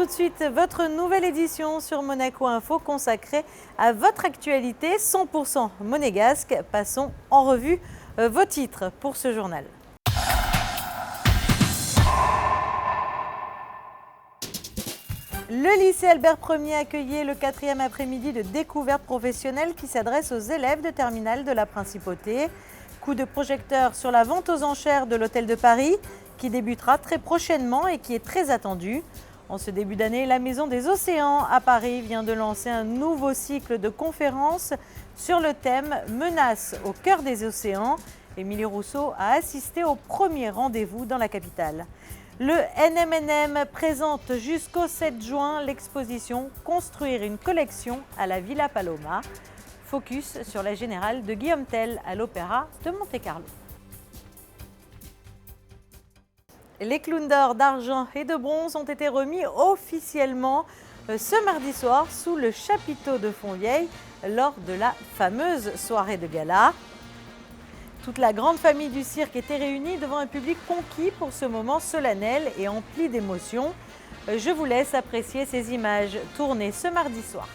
tout de suite votre nouvelle édition sur Monaco Info consacrée à votre actualité 100% monégasque. Passons en revue vos titres pour ce journal. Le lycée Albert Ier accueillait le 4e après-midi de découverte professionnelle qui s'adresse aux élèves de terminale de la Principauté. Coup de projecteur sur la vente aux enchères de l'Hôtel de Paris qui débutera très prochainement et qui est très attendue. En ce début d'année, la Maison des Océans à Paris vient de lancer un nouveau cycle de conférences sur le thème « Menaces au cœur des océans ». Émilie Rousseau a assisté au premier rendez-vous dans la capitale. Le NMNM présente jusqu'au 7 juin l'exposition « Construire une collection à la Villa Paloma ». Focus sur la Générale de Guillaume Tell à l'Opéra de Monte-Carlo. Les clowns d'or, d'argent et de bronze ont été remis officiellement ce mardi soir sous le chapiteau de Fontvieille lors de la fameuse soirée de gala. Toute la grande famille du cirque était réunie devant un public conquis pour ce moment solennel et empli d'émotions. Je vous laisse apprécier ces images tournées ce mardi soir.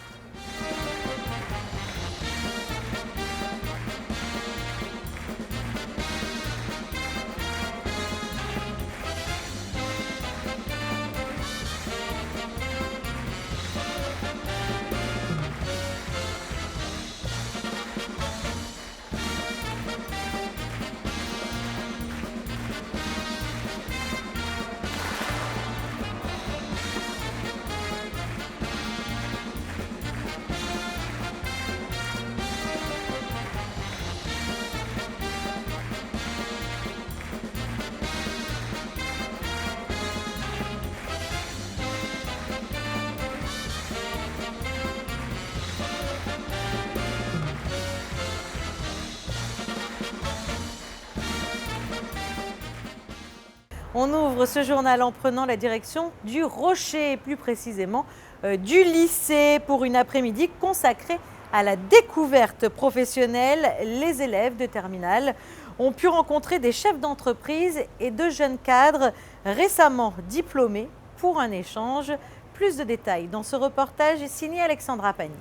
On ouvre ce journal en prenant la direction du Rocher, plus précisément du lycée, pour une après-midi consacrée à la découverte professionnelle. Les élèves de terminale ont pu rencontrer des chefs d'entreprise et de jeunes cadres récemment diplômés pour un échange. Plus de détails dans ce reportage signé Alexandra Pagny.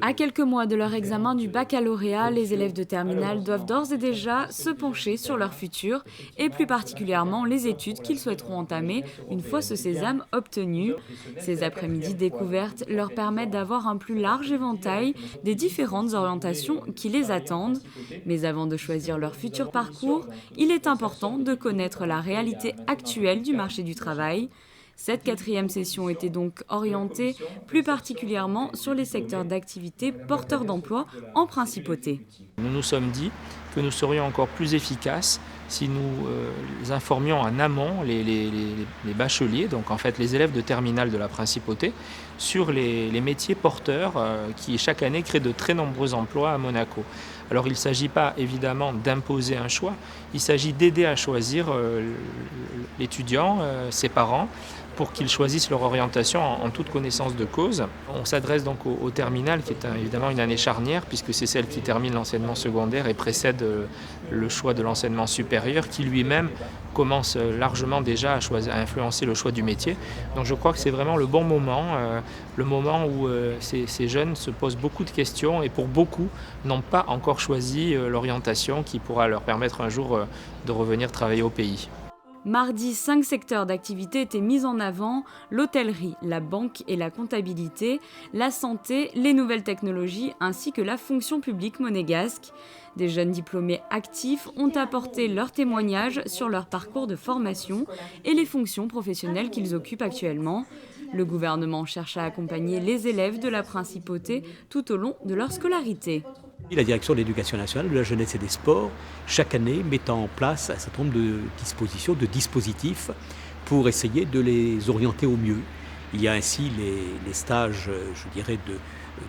À quelques mois de leur examen du baccalauréat, les élèves de terminale doivent d'ores et déjà se pencher sur leur futur et plus particulièrement les études qu'ils souhaiteront entamer une fois ce sésame obtenu. Ces après-midi découvertes leur permettent d'avoir un plus large éventail des différentes orientations qui les attendent. Mais avant de choisir leur futur parcours, il est important de connaître la réalité actuelle du marché du travail. Cette 4e session était donc orientée plus particulièrement sur les secteurs d'activité porteurs d'emploi en principauté. Nous nous sommes dit que nous serions encore plus efficaces si nous informions en amont les bacheliers, donc en fait les élèves de terminale de la principauté, sur les métiers porteurs qui chaque année créent de très nombreux emplois à Monaco. Alors il ne s'agit pas évidemment d'imposer un choix, il s'agit d'aider à choisir l'étudiant, ses parents, pour qu'ils choisissent leur orientation en toute connaissance de cause. On s'adresse donc au terminal, qui est évidemment une année charnière, puisque c'est celle qui termine l'enseignement secondaire et précède le choix de l'enseignement supérieur, qui lui-même commence largement déjà à influencer le choix du métier. Donc je crois que c'est vraiment le bon moment, le moment où ces jeunes se posent beaucoup de questions et pour beaucoup n'ont pas encore choisi l'orientation qui pourra leur permettre un jour de revenir travailler au pays. Mardi, 5 secteurs d'activité étaient mis en avant: l'hôtellerie, la banque et la comptabilité, la santé, les nouvelles technologies ainsi que la fonction publique monégasque. Des jeunes diplômés actifs ont apporté leur témoignage sur leur parcours de formation et les fonctions professionnelles qu'ils occupent actuellement. Le gouvernement cherche à accompagner les élèves de la principauté tout au long de leur scolarité. La direction de l'éducation nationale, de la jeunesse et des sports, chaque année met en place un certain nombre de dispositions, de dispositifs pour essayer de les orienter au mieux. Il y a ainsi les stages, je dirais,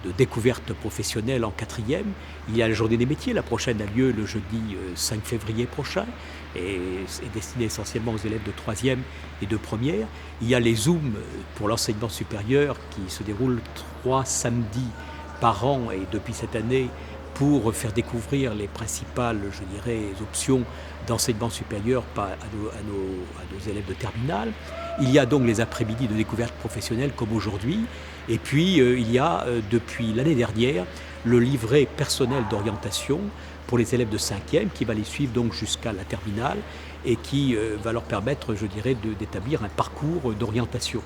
de découverte professionnelle en 4e. Il y a la journée des métiers, la prochaine a lieu le jeudi 5 février prochain et est destinée essentiellement aux élèves de 3e et de 1er. Il y a les Zooms pour l'enseignement supérieur qui se déroulent 3 samedis par an et depuis cette année pour faire découvrir les principales, je dirais, options d'enseignement supérieur à nos élèves de terminale. Il y a donc les après-midi de découverte professionnelle comme aujourd'hui. Et puis, il y a, depuis l'année dernière, le livret personnel d'orientation pour les élèves de 5e qui va les suivre donc jusqu'à la terminale et qui va leur permettre, je dirais, d'établir un parcours d'orientation.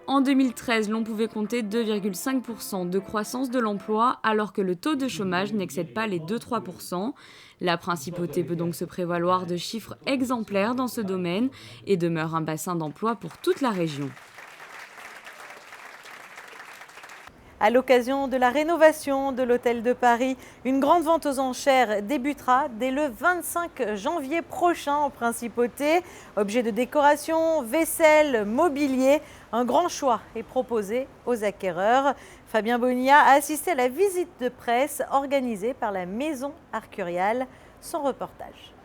En 2013, l'on pouvait compter 2,5% de croissance de l'emploi alors que le taux de chômage n'excède pas les 2-3%. La principauté peut donc se prévaloir de chiffres exemplaires dans ce domaine et demeure un bassin d'emploi pour toute la région. À l'occasion de la rénovation de l'hôtel de Paris, une grande vente aux enchères débutera dès le 25 janvier prochain en Principauté. Objets de décoration, vaisselle, mobilier, un grand choix est proposé aux acquéreurs. Fabien Bonilla a assisté à la visite de presse organisée par la Maison Arcurial. Son reportage.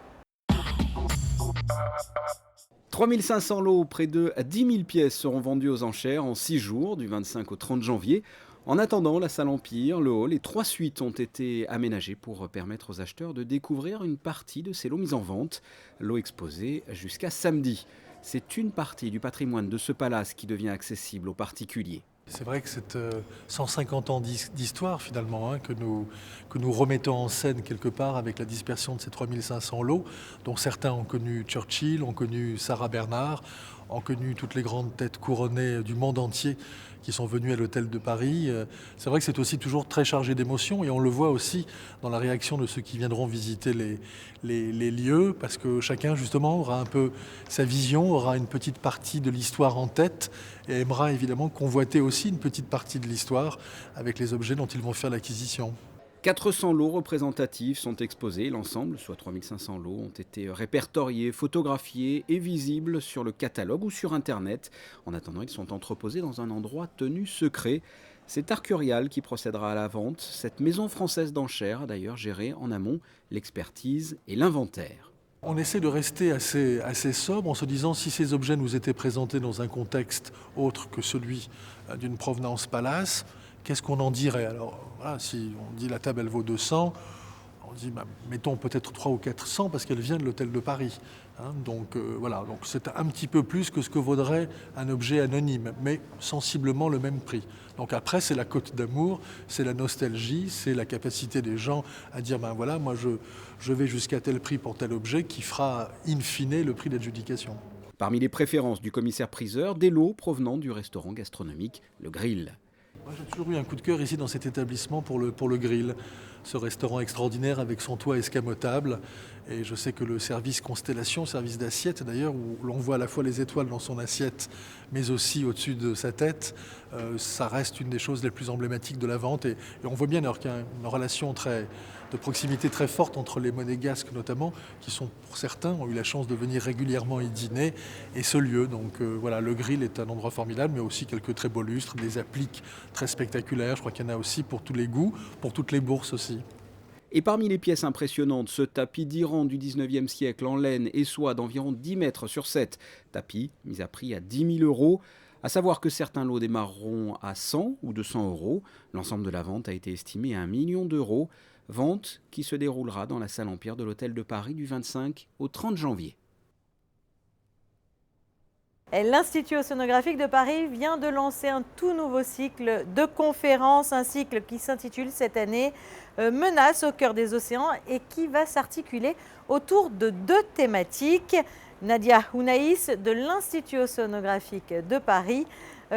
3500 lots, près de 10 000 pièces seront vendues aux enchères en 6 jours, du 25 au 30 janvier. En attendant, la salle Empire, le hall et 3 suites ont été aménagées pour permettre aux acheteurs de découvrir une partie de ces lots mis en vente. Lots exposés jusqu'à samedi. C'est une partie du patrimoine de ce palace qui devient accessible aux particuliers. C'est vrai que c'est 150 ans d'histoire finalement que nous remettons en scène quelque part avec la dispersion de ces 3500 lots, dont certains ont connu Churchill, ont connu Sarah Bernard, ont connu toutes les grandes têtes couronnées du monde entier qui sont venues à l'hôtel de Paris. C'est vrai que c'est aussi toujours très chargé d'émotions et on le voit aussi dans la réaction de ceux qui viendront visiter les lieux, parce que chacun justement aura un peu sa vision, aura une petite partie de l'histoire en tête et aimera évidemment convoiter aussi une petite partie de l'histoire avec les objets dont ils vont faire l'acquisition. 400 lots représentatifs sont exposés. L'ensemble, soit 3500 lots, ont été répertoriés, photographiés et visibles sur le catalogue ou sur Internet. En attendant, ils sont entreposés dans un endroit tenu secret. C'est Arcurial qui procédera à la vente. Cette maison française d'enchères a d'ailleurs géré en amont l'expertise et l'inventaire. On essaie de rester assez sobre en se disant si ces objets nous étaient présentés dans un contexte autre que celui d'une provenance palace, qu'est-ce qu'on en dirait? Alors voilà, si on dit la table elle vaut 200, on dit mettons peut-être 300 ou 400 parce qu'elle vient de l'hôtel de Paris. Donc voilà, donc c'est un petit peu plus que ce que vaudrait un objet anonyme, mais sensiblement le même prix. Donc après c'est la cote d'amour, c'est la nostalgie, c'est la capacité des gens à dire voilà, moi je vais jusqu'à tel prix pour tel objet qui fera in fine le prix d'adjudication. Parmi les préférences du commissaire-priseur, des lots provenant du restaurant gastronomique Le Grill. Moi, j'ai toujours eu un coup de cœur ici dans cet établissement pour le grill. Ce restaurant extraordinaire avec son toit escamotable. Et je sais que le service Constellation, service d'assiette d'ailleurs, où l'on voit à la fois les étoiles dans son assiette, mais aussi au-dessus de sa tête, ça reste une des choses les plus emblématiques de la vente. Et on voit bien alors qu'il y a une relation de proximité très forte entre les monégasques notamment, qui sont pour certains, ont eu la chance de venir régulièrement y dîner, et ce lieu. Donc voilà, le grill est un endroit formidable, mais aussi quelques très beaux lustres, des appliques très spectaculaires. Je crois qu'il y en a aussi pour tous les goûts, pour toutes les bourses aussi. Et parmi les pièces impressionnantes, ce tapis d'Iran du 19e siècle en laine et soie d'environ 10 mètres sur 7. Tapis mis à prix à 10 000 €. À savoir que certains lots démarreront à 100 ou 200 €. L'ensemble de la vente a été estimé à 1 million d'euros. Vente qui se déroulera dans la salle Empire de l'hôtel de Paris du 25 au 30 janvier. L'Institut océanographique de Paris vient de lancer un tout nouveau cycle de conférences, un cycle qui s'intitule cette année « Menaces au cœur des océans » et qui va s'articuler autour de 2 thématiques. Nadia Ounaïs de l'Institut océanographique de Paris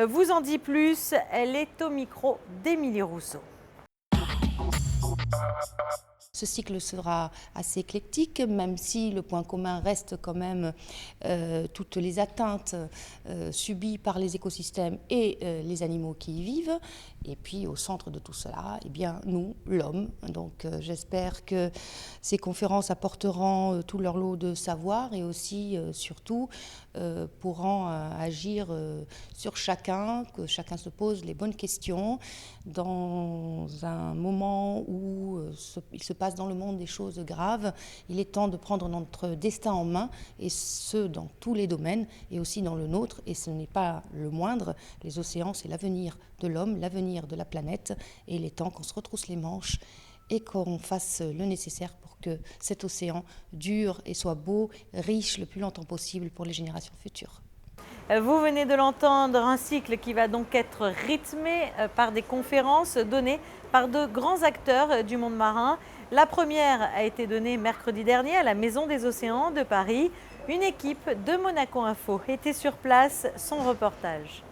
vous en dit plus, elle est au micro d'Émilie Rousseau. Ce cycle sera assez éclectique, même si le point commun reste quand même toutes les atteintes subies par les écosystèmes et les animaux qui y vivent. Et puis au centre de tout cela, eh bien, nous, l'homme. Donc j'espère que ces conférences apporteront tout leur lot de savoir et aussi, surtout, pourront agir sur chacun, que chacun se pose les bonnes questions dans un moment où il se passe dans le monde des choses graves. Il est temps de prendre notre destin en main, et ce, dans tous les domaines, et aussi dans le nôtre, et ce n'est pas le moindre. Les océans, c'est l'avenir de l'homme, l'avenir de la planète, et il est temps qu'on se retrousse les manches et qu'on fasse le nécessaire pour que cet océan dure et soit beau, riche le plus longtemps possible pour les générations futures. Vous venez de l'entendre, un cycle qui va donc être rythmé par des conférences données par de grands acteurs du monde marin. La première a été donnée mercredi dernier à la Maison des Océans de Paris. Une équipe de Monaco Info était sur place, son reportage.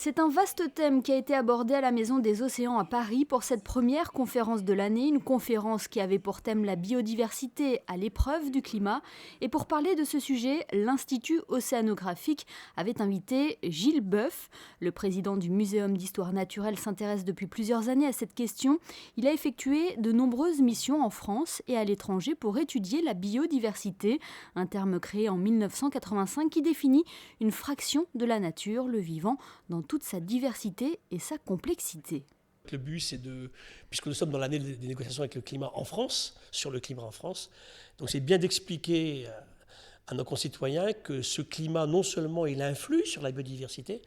C'est un vaste thème qui a été abordé à la Maison des Océans à Paris pour cette première conférence de l'année, une conférence qui avait pour thème la biodiversité à l'épreuve du climat. Et pour parler de ce sujet, l'Institut océanographique avait invité Gilles Boeuf. Le président du Muséum d'histoire naturelle s'intéresse depuis plusieurs années à cette question. Il a effectué de nombreuses missions en France et à l'étranger pour étudier la biodiversité, un terme créé en 1985 qui définit une fraction de la nature, le vivant, dans toute sa diversité et sa complexité. Le but, c'est puisque nous sommes dans l'année des négociations avec le climat en France, sur le climat en France, donc c'est bien d'expliquer à nos concitoyens que ce climat, non seulement il influe sur la biodiversité,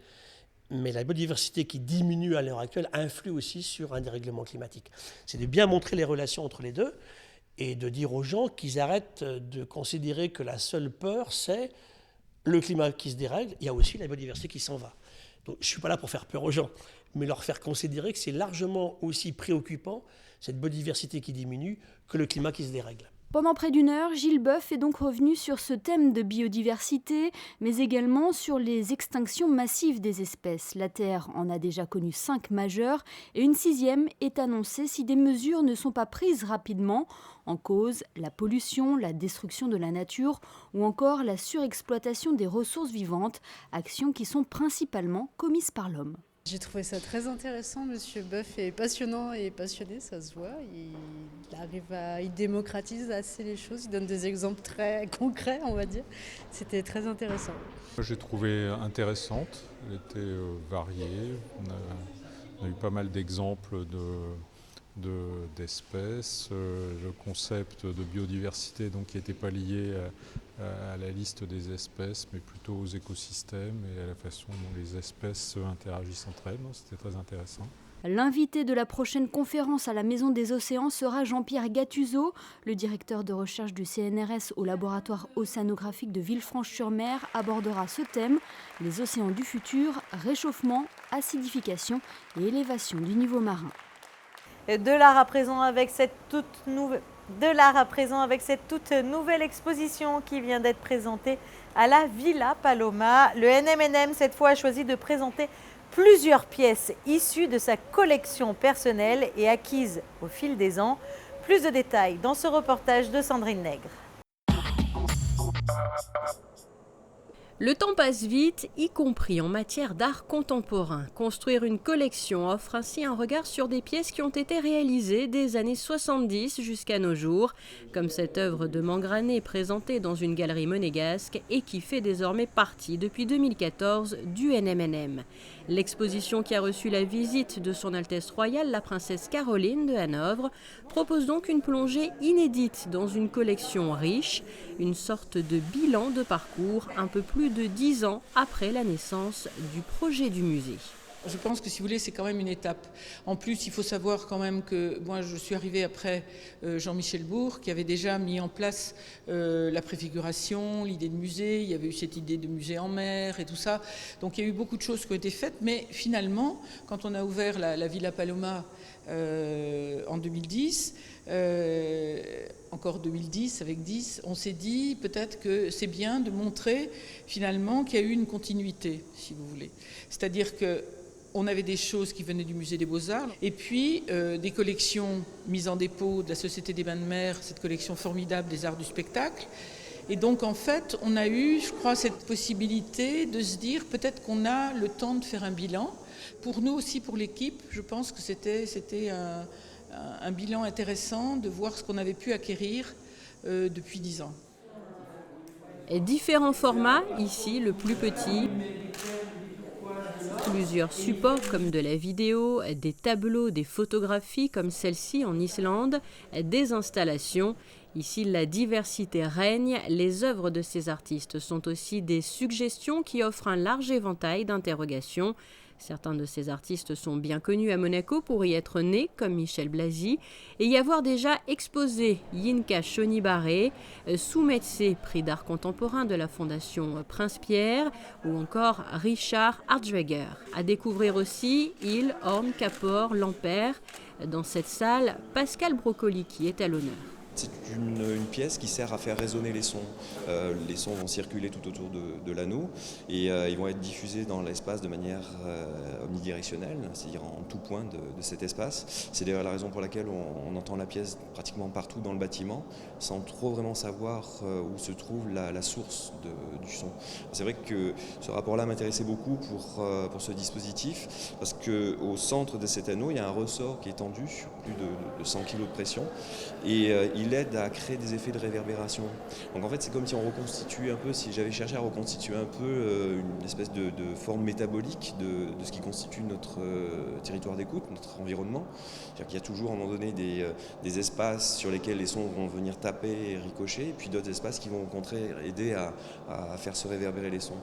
mais la biodiversité qui diminue à l'heure actuelle influe aussi sur un dérèglement climatique. C'est de bien montrer les relations entre les deux et de dire aux gens qu'ils arrêtent de considérer que la seule peur, c'est le climat qui se dérègle, il y a aussi la biodiversité qui s'en va. Donc, je ne suis pas là pour faire peur aux gens, mais leur faire considérer que c'est largement aussi préoccupant, cette biodiversité qui diminue, que le climat qui se dérègle. Pendant près d'une heure, Gilles Boeuf est donc revenu sur ce thème de biodiversité, mais également sur les extinctions massives des espèces. La Terre en a déjà connu 5 majeures et une 6e est annoncée si des mesures ne sont pas prises rapidement. En cause, la pollution, la destruction de la nature ou encore la surexploitation des ressources vivantes, actions qui sont principalement commises par l'homme. J'ai trouvé ça très intéressant, Monsieur Boeuf est passionnant et passionné, ça se voit. Il démocratise assez les choses, il donne des exemples très concrets, on va dire. C'était très intéressant. J'ai trouvé intéressante, elle était variée. On a eu pas mal d'exemples d'espèces, le concept de biodiversité donc, qui n'était pas lié à la liste des espèces, mais plutôt aux écosystèmes et à la façon dont les espèces interagissent entre elles. C'était très intéressant. L'invité de la prochaine conférence à la Maison des Océans sera Jean-Pierre Gattuso, le directeur de recherche du CNRS au laboratoire océanographique de Villefranche-sur-Mer abordera ce thème, les océans du futur, réchauffement, acidification et élévation du niveau marin. De l'art à présent avec cette toute nouvelle exposition qui vient d'être présentée à la Villa Paloma. Le NMNM cette fois a choisi de présenter plusieurs pièces issues de sa collection personnelle et acquises au fil des ans. Plus de détails dans ce reportage de Sandrine Nègre. Le temps passe vite, y compris en matière d'art contemporain. Construire une collection offre ainsi un regard sur des pièces qui ont été réalisées des années 70 jusqu'à nos jours, comme cette œuvre de Mangrané présentée dans une galerie monégasque et qui fait désormais partie depuis 2014 du NMNM. L'exposition qui a reçu la visite de Son Altesse Royale, la princesse Caroline de Hanovre, propose donc une plongée inédite dans une collection riche, une sorte de bilan de parcours un peu plus de 10 ans après la naissance du projet du musée. Je pense que si vous voulez, c'est quand même une étape. En plus, il faut savoir quand même que moi, je suis arrivée après Jean-Michel Bourg, qui avait déjà mis en place la préfiguration, l'idée de musée. Il y avait eu cette idée de musée en mer et tout ça. Donc il y a eu beaucoup de choses qui ont été faites. Mais finalement, quand on a ouvert la Villa Paloma en 2010, encore 2010 avec 10, on s'est dit peut-être que c'est bien de montrer finalement qu'il y a eu une continuité, si vous voulez. C'est-à-dire que on avait des choses qui venaient du musée des Beaux-Arts et puis des collections mises en dépôt de la Société des Bains de Mer, cette collection formidable des arts du spectacle. Et donc en fait, on a eu, je crois, cette possibilité de se dire peut-être qu'on a le temps de faire un bilan. Pour nous aussi, pour l'équipe, je pense que c'était un bilan intéressant de voir ce qu'on avait pu acquérir depuis 10 ans. Et différents formats, ici le plus petit. Plusieurs supports comme de la vidéo, des tableaux, des photographies comme celle-ci en Islande, des installations. Ici, la diversité règne. Les œuvres de ces artistes sont aussi des suggestions qui offrent un large éventail d'interrogations. Certains de ces artistes sont bien connus à Monaco pour y être nés, comme Michel Blasi, et y avoir déjà exposé Yinka Choni-Barré, Soumetsé, prix d'art contemporain de la Fondation Prince-Pierre, ou encore Richard Hartschweger. À découvrir aussi Il, Horn, Capor, Lampert. Dans cette salle, Pascal Broccoli qui est à l'honneur. C'est une pièce qui sert à faire résonner les sons. Les sons vont circuler tout autour de l'anneau et ils vont être diffusés dans l'espace de manière omnidirectionnelle, c'est-à-dire en tout point de cet espace. C'est d'ailleurs la raison pour laquelle on entend la pièce pratiquement partout dans le bâtiment, sans trop vraiment savoir où se trouve la source du son. C'est vrai que ce rapport-là m'intéressait beaucoup pour ce dispositif, parce qu'au centre de cet anneau, il y a un ressort qui est tendu sur plus de 100 kg de pression, et il aide à créer des effets de réverbération. Donc en fait, c'est comme si on reconstitue un peu, si j'avais cherché à reconstituer un peu une espèce de forme métabolique de ce qui constitue notre territoire d'écoute, notre environnement. C'est-à-dire qu'il y a toujours à un moment donné des espaces sur lesquels les sons vont venir taper et ricocher, et puis d'autres espaces qui vont au contraire aider à faire se réverbérer les sons.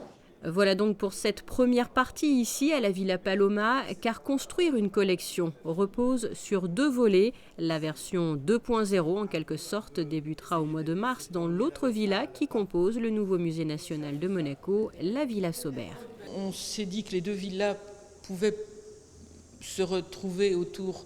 Voilà donc pour cette première partie ici à la Villa Paloma, car construire une collection repose sur 2 volets. La version 2.0 en quelque sorte débutera au mois de mars dans l'autre villa qui compose le nouveau musée national de Monaco, la Villa Saubert. On s'est dit que les 2 villas pouvaient se retrouver autour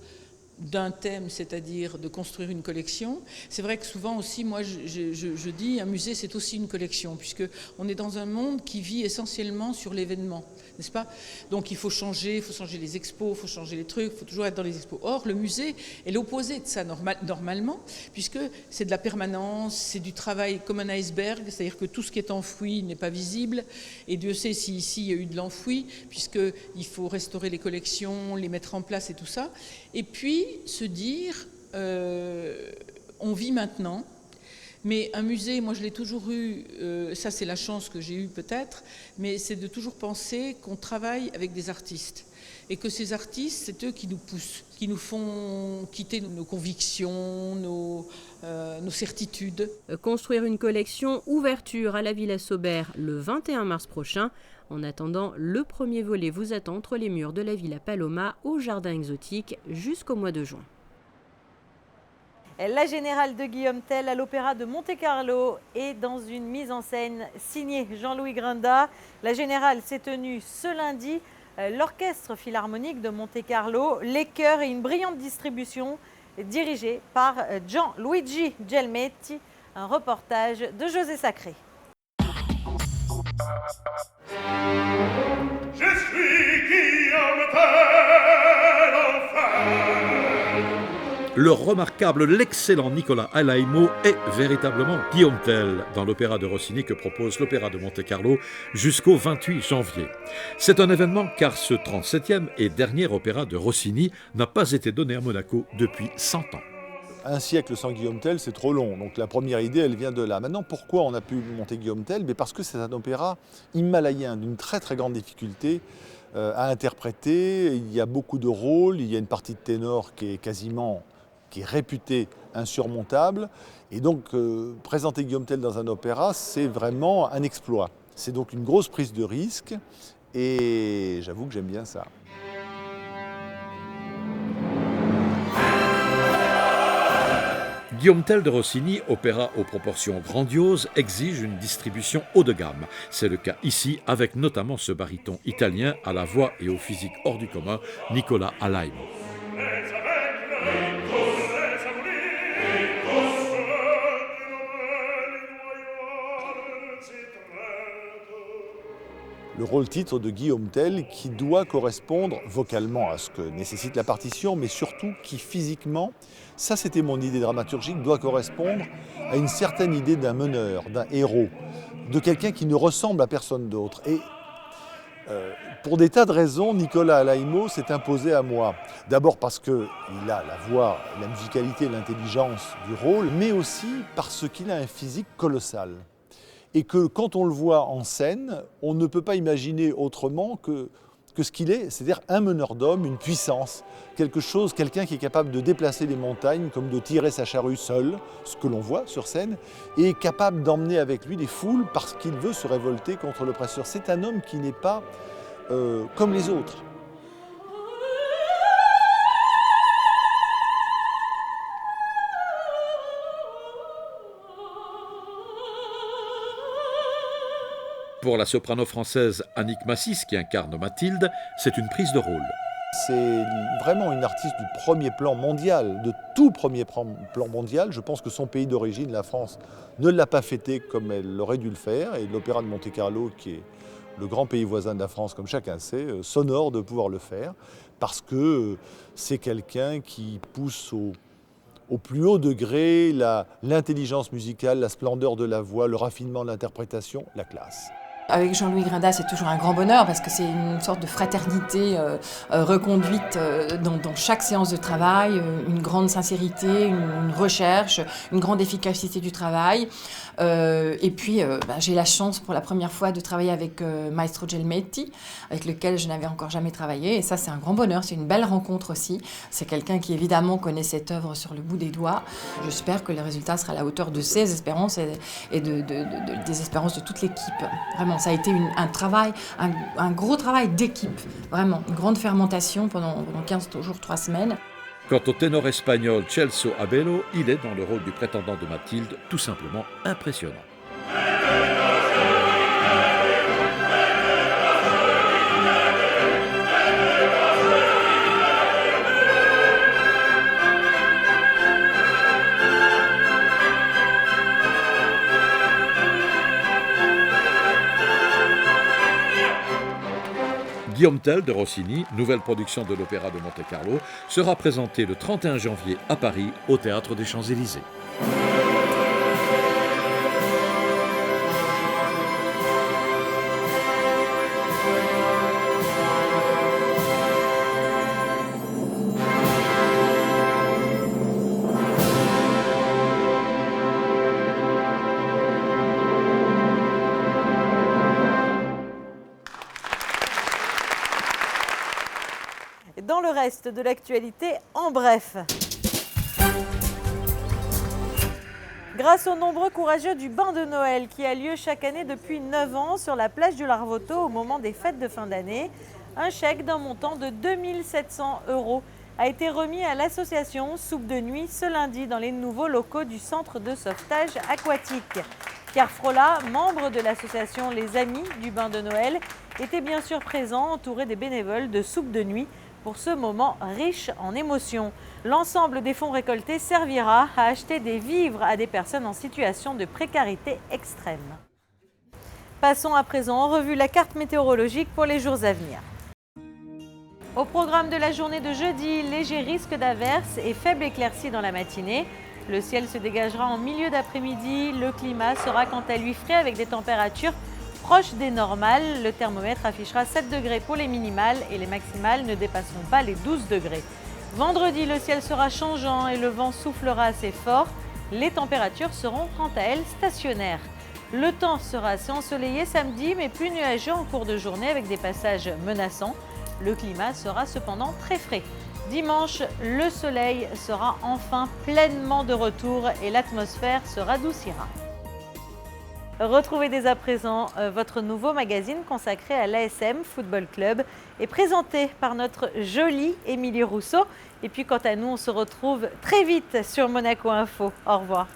d'un thème, c'est-à-dire de construire une collection. C'est vrai que souvent aussi, moi je dis, un musée c'est aussi une collection, puisque on est dans un monde qui vit essentiellement sur l'événement, n'est-ce pas? Donc il faut changer les expos, il faut changer les trucs, il faut toujours être dans les expos. Or, le musée est l'opposé de ça normalement, puisque c'est de la permanence, c'est du travail comme un iceberg, c'est-à-dire que tout ce qui est enfoui n'est pas visible, et Dieu sait si ici il y a eu de l'enfoui, puisqu'il faut restaurer les collections, les mettre en place et tout ça. Et puis, se dire, on vit maintenant, mais un musée, moi je l'ai toujours eu, ça c'est la chance que j'ai eue peut-être, mais c'est de toujours penser qu'on travaille avec des artistes, et que ces artistes, c'est eux qui nous poussent, qui nous font quitter nos convictions, nos certitudes. Construire une collection, ouverture à la Villa Saubert le 21 mars prochain. En attendant, le premier volet vous attend entre les murs de la Villa Paloma au Jardin Exotique jusqu'au mois de juin. La Générale de Guillaume Tell à l'Opéra de Monte-Carlo et dans une mise en scène signée Jean-Louis Grinda. La Générale s'est tenue ce lundi. L'Orchestre Philharmonique de Monte-Carlo, les chœurs et une brillante distribution dirigée par Gianluigi Gelmetti. Un reportage de José Sacré. Je suis Guillaume Tell, enfin. Le remarquable, l'excellent Nicolas Alaimo est véritablement Guillaume Tell dans l'opéra de Rossini que propose l'Opéra de Monte-Carlo jusqu'au 28 janvier. C'est un événement car ce 37e et dernier opéra de Rossini n'a pas été donné à Monaco depuis 100 ans. Un siècle sans Guillaume Tell, c'est trop long. Donc la première idée, elle vient de là. Maintenant, pourquoi on a pu monter Guillaume Tell? Parce que c'est un opéra himalayen d'une très très grande difficulté à interpréter. Il y a beaucoup de rôles, il y a une partie de ténor qui est réputée insurmontable. Et donc présenter Guillaume Tell dans un opéra, c'est vraiment un exploit. C'est donc une grosse prise de risque et j'avoue que j'aime bien ça. Guillaume Tell de Rossini, opéra aux proportions grandioses, exige une distribution haut de gamme. C'est le cas ici, avec notamment ce baryton italien à la voix et au physique hors du commun, Nicolas Alaimo. Le rôle-titre de Guillaume Tell qui doit correspondre vocalement à ce que nécessite la partition, mais surtout qui physiquement, ça c'était mon idée dramaturgique, doit correspondre à une certaine idée d'un meneur, d'un héros, de quelqu'un qui ne ressemble à personne d'autre. Et pour des tas de raisons, Nicolas Alaimo s'est imposé à moi. D'abord parce qu'il a la voix, la musicalité, l'intelligence du rôle, mais aussi parce qu'il a un physique colossal. Et que quand on le voit en scène, on ne peut pas imaginer autrement que ce qu'il est, c'est-à-dire un meneur d'hommes, une puissance, quelqu'un qui est capable de déplacer les montagnes, comme de tirer sa charrue seul, ce que l'on voit sur scène, et capable d'emmener avec lui des foules parce qu'il veut se révolter contre l'oppresseur. C'est un homme qui n'est pas comme les autres. Pour la soprano française Annick Massis, qui incarne Mathilde, c'est une prise de rôle. C'est vraiment une artiste du premier plan mondial, de tout premier plan mondial. Je pense que son pays d'origine, la France, ne l'a pas fêté comme elle aurait dû le faire. Et l'Opéra de Monte-Carlo, qui est le grand pays voisin de la France, comme chacun sait, s'honore de pouvoir le faire, parce que c'est quelqu'un qui pousse au plus haut degré l'intelligence musicale, la splendeur de la voix, le raffinement de l'interprétation, la classe. Avec Jean-Louis Grinda, c'est toujours un grand bonheur parce que c'est une sorte de fraternité reconduite dans chaque séance de travail, une grande sincérité, une recherche, une grande efficacité du travail. Et puis, j'ai la chance pour la première fois de travailler avec Maestro Gelmetti, avec lequel je n'avais encore jamais travaillé. Et ça, c'est un grand bonheur, c'est une belle rencontre aussi. C'est quelqu'un qui, évidemment, connaît cette œuvre sur le bout des doigts. J'espère que le résultat sera à la hauteur de ses espérances et des espérances de toute l'équipe. Vraiment, ça a été un travail, un gros travail d'équipe. Vraiment, une grande fermentation pendant 15 jours, 3 semaines. Quant au ténor espagnol Celso Abello, il est dans le rôle du prétendant de Mathilde, tout simplement impressionnant. Guillaume Tell de Rossini, nouvelle production de l'Opéra de Monte-Carlo, sera présenté le 31 janvier à Paris au Théâtre des Champs-Élysées. Dans le reste de l'actualité, en bref. Grâce aux nombreux courageux du bain de Noël qui a lieu chaque année depuis 9 ans sur la plage du Larvoto au moment des fêtes de fin d'année, un chèque d'un montant de 2 700 € a été remis à l'association Soupe de Nuit ce lundi dans les nouveaux locaux du centre de sauvetage aquatique. Pierre Frola, membre de l'association Les Amis du bain de Noël, était bien sûr présent entouré des bénévoles de Soupe de Nuit pour ce moment riche en émotions. L'ensemble des fonds récoltés servira à acheter des vivres à des personnes en situation de précarité extrême. Passons à présent en revue la carte météorologique pour les jours à venir. Au programme de la journée de jeudi, léger risque d'averses et faible éclaircie dans la matinée. Le ciel se dégagera en milieu d'après-midi. Le climat sera quant à lui frais avec des températures proche des normales. Le thermomètre affichera 7 degrés pour les minimales et les maximales ne dépasseront pas les 12 degrés. Vendredi, le ciel sera changeant et le vent soufflera assez fort. Les températures seront quant à elles stationnaires. Le temps sera assez ensoleillé samedi mais plus nuageux en cours de journée avec des passages menaçants. Le climat sera cependant très frais. Dimanche, le soleil sera enfin pleinement de retour et l'atmosphère se radoucira. Retrouvez dès à présent votre nouveau magazine consacré à l'ASM Football Club et présenté par notre jolie Émilie Rousseau. Et puis quant à nous, on se retrouve très vite sur Monaco Info. Au revoir.